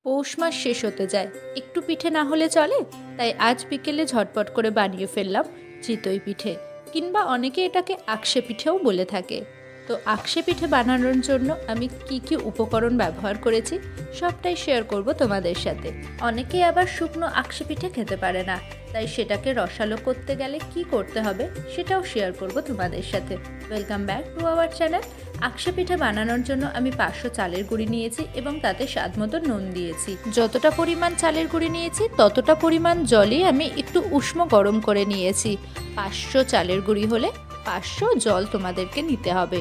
পৌষ মাস শেষ হতে যায়, একটু পিঠে না হলে চলে। তাই আজ বিকেলে ঝটপট করে বানিয়ে ফেললাম চিতই পিঠে, কিংবা অনেকে এটাকে আকশে পিঠেও বলে থাকে। তো আকশে পিঠে বানানোর জন্য আমি কি কি উপকরণ ব্যবহার করেছি সবটাই শেয়ার করব তোমাদের সাথে। অনেকেই আবার শুকনো আকশে পিঠে খেতে পারে না, তাই সেটাকে রসালো করতে গেলে কি করতে হবে সেটাও শেয়ার করব তোমাদের সাথে। Welcome back to our channel. আকশে পিঠে বানানোর জন্য আমি 500 চালের গুঁড়ি নিয়েছি এবং তাতে স্বাদ মতো নুন দিয়েছি। যতটা পরিমাণ চালের গুঁড়ি নিয়েছি ততটা পরিমাণ জলই আমি একটু উষ্ণ গরম করে নিয়েছি। 500 চালের গুঁড়ি হলে 500 জল তোমাদেরকে নিতে হবে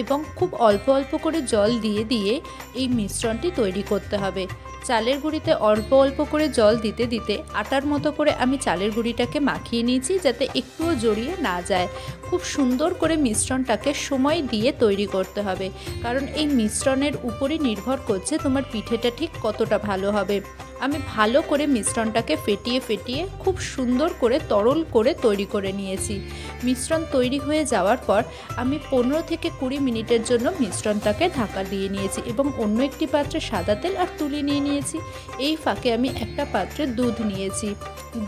এবং খুব অল্প অল্প করে জল দিয়ে দিয়ে এই মিশ্রণটি তৈরি করতে হবে। চালের গুঁড়িতে অল্প অল্প করে জল দিতে দিতে আটার মতো করে আমি চালের গুঁড়িটাকে মাখিয়ে নিয়েছি, যাতে একটুও জড়িয়ে না যায়। খুব সুন্দর করে মিশ্রণটাকে সময় দিয়ে তৈরি করতে হবে, কারণ এই মিশ্রণের উপরই নির্ভর করছে তোমার পিঠেটা ঠিক কতটা ভালো হবে। আমি ভালো করে মিশ্রণটাকে ফেটিয়ে ফেটিয়ে খুব সুন্দর করে তরল করে তৈরি করে নিয়েছি। মিশ্রণ তৈরি হয়ে যাওয়ার পর আমি 15 থেকে 20 মিনিটের জন্য মিশ্রণটাকে ঢাকা দিয়ে নিয়েছি এবং অন্য একটি পাত্রে সাদা তেল আর তুলি নিয়ে নিয়েছি। এই ফাঁকে আমি একটা পাত্রে দুধ নিয়েছি,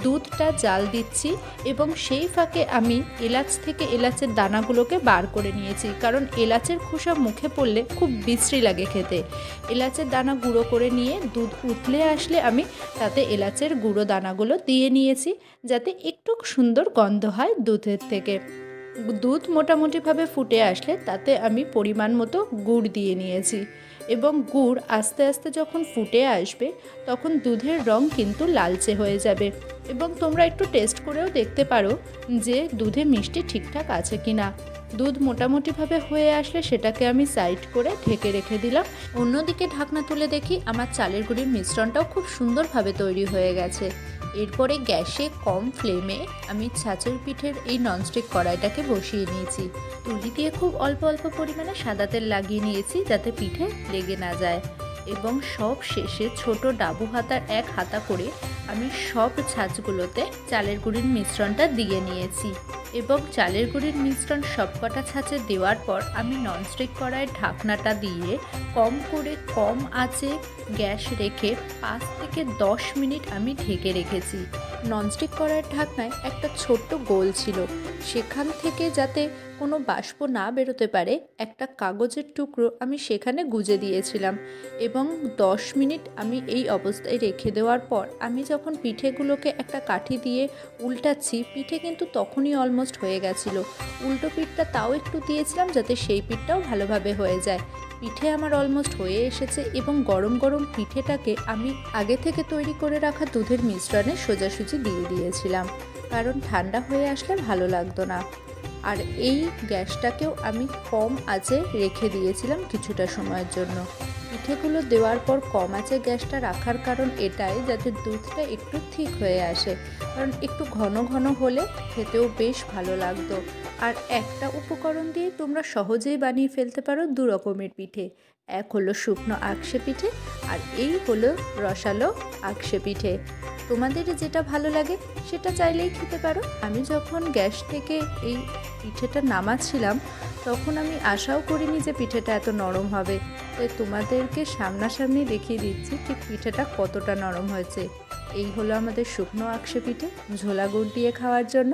দুধটা জাল দিচ্ছি এবং সেই ফাঁকে আমি এলাচ থেকে এলাচের দানাগুলোকে বার করে নিয়েছি, কারণ এলাচের খোসা মুখে পড়লে খুব বিশ্রী লাগে খেতে। এলাচের দানা গুঁড়ো করে নিয়ে দুধ উতলে আসলে আমি তাতে এলাচের গুঁড়ো দানাগুলো দিয়ে নিয়েছি, যাতে একটু সুন্দর গন্ধ হয় দুধের থেকে। দুধ মোটামুটিভাবে ফুটে আসলে তাতে আমি পরিমাণ মতো গুড় দিয়ে নিয়েছি এবং গুড় আস্তে আস্তে যখন ফুটে আসবে তখন দুধের রং কিন্তু লালচে হয়ে যাবে এবং তোমরা একটু টেস্ট করেও দেখতে পারো যে দুধে মিষ্টি ঠিকঠাক আছে কিনা। দুধ মোটামুটিভাবে হয়ে আসলে সেটাকে আমি সাইড করে ঢেকে রেখে দিলাম। অন্যদিকে ঢাকনা তুলে দেখি আমার চালের গুঁড়ির মিশ্রণটাও খুব সুন্দরভাবে তৈরি হয়ে গেছে। এরপরে গ্যাসে কম ফ্লেমে আমি ছাঁচের পিঠের এই ননস্টিক কড়াইটাকে বসিয়ে নিয়েছি। তুলি দিয়ে খুব অল্প অল্প পরিমাণে সাদা তেল লাগিয়ে নিয়েছি, যাতে পিঠে লেগে না যায়। এবং সব শেষে ছোট ডাবু হাতার 1 হাতা করে আমি সব ছাঁচগুলোতে চালের গুঁড়ির মিশ্রণটা দিয়ে নিয়েছি এবং চালের গুঁড়ির মিশ্রণ সবকটা ছাঁচে দেওয়ার পর আমি ননস্টিক কড়াইয়ের ঢাকনাটা দিয়ে কম করে কম আঁচে গ্যাস রেখে 5 থেকে 10 মিনিট আমি ঢেকে রেখেছি। ননস্টিক কড়াইয়ের ঢাকনায় একটা ছোট্ট গোল ছিল, সেখান থেকে যাতে কোনো বাষ্প না বেরোতে পারে একটা কাগজের টুকরো আমি সেখানে গুজে দিয়েছিলাম এবং 10 মিনিট আমি এই অবস্থায় রেখে দেওয়ার পর আমি যখন পিঠেগুলোকে একটা কাঠি দিয়ে উল্টাচ্ছি, পিঠে কিন্তু তখনই অলমোস্ট হয়ে গেছিলো। উল্টো পিঠটা তাও একটু দিয়েছিলাম যাতে সেই পিঠটাও ভালোভাবে হয়ে যায়। পিঠে আমার অলমোস্ট হয়ে এসেছে এবং গরম গরম পিঠেটাকে আমি আগে থেকে তৈরি করে রাখা দুধের মিশ্রণে সোজাসুজি দিয়ে দিয়েছিলাম, কারণ ঠান্ডা হয়ে আসলে ভালো লাগতো না। আর এই গ্যাসটাকেও আমি কম আঁচে রেখে দিয়েছিলাম কিছুটা সময়ের জন্য। পিঠেগুলো দেওয়ার পর কম আঁচে গ্যাসটা রাখার কারণ এটাই, যাতে দুধটা একটু ঠিক হয়ে আসে, কারণ একটু ঘন ঘন হলে খেতেও বেশ ভালো লাগতো। আর একটা উপকরণ দিয়ে তোমরা সহজেই বানিয়ে ফেলতে পারো 2 রকমের পিঠে। এক হলো শুকনো আকশে পিঠে আর এই হলো রসালো আকশে পিঠে। তোমাদের যেটা ভালো লাগে সেটা চাইলেই খেতে পারো। আমি যখন গ্যাস থেকে এই পিঠেটা নামাচ্ছিলাম তখন আমি আশাও করিনি যে পিঠেটা এত নরম হবে। তাই তোমাদেরকে সামনাসামনি দেখিয়ে দিচ্ছি ঠিক পিঠেটা কতটা নরম হয়েছে। এই হলো আমাদের শুকনো আকশে পিঠে ঝোলা গুড় দিয়ে খাওয়ার জন্য,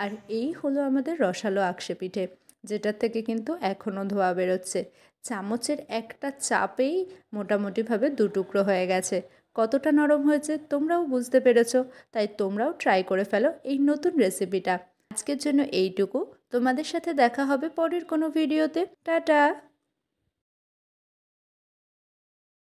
আর এই হলো আমাদের রসালো আকশে পিঠে, যেটার থেকে কিন্তু এখনও ধোয়া বেরোচ্ছে। চামচের একটা চাপেই মোটামুটিভাবে 2 টুকরো হয়ে গেছে। কতটা নরম হয়েছে তোমরাও বুঝতে পেরেছো, তাই তোমরাও ট্রাই করে ফেলো এই নতুন রেসিপিটা। আজকের জন্য এইটুকু। তোমাদের সাথে দেখা হবে পরের কোনো ভিডিওতে। টাটা।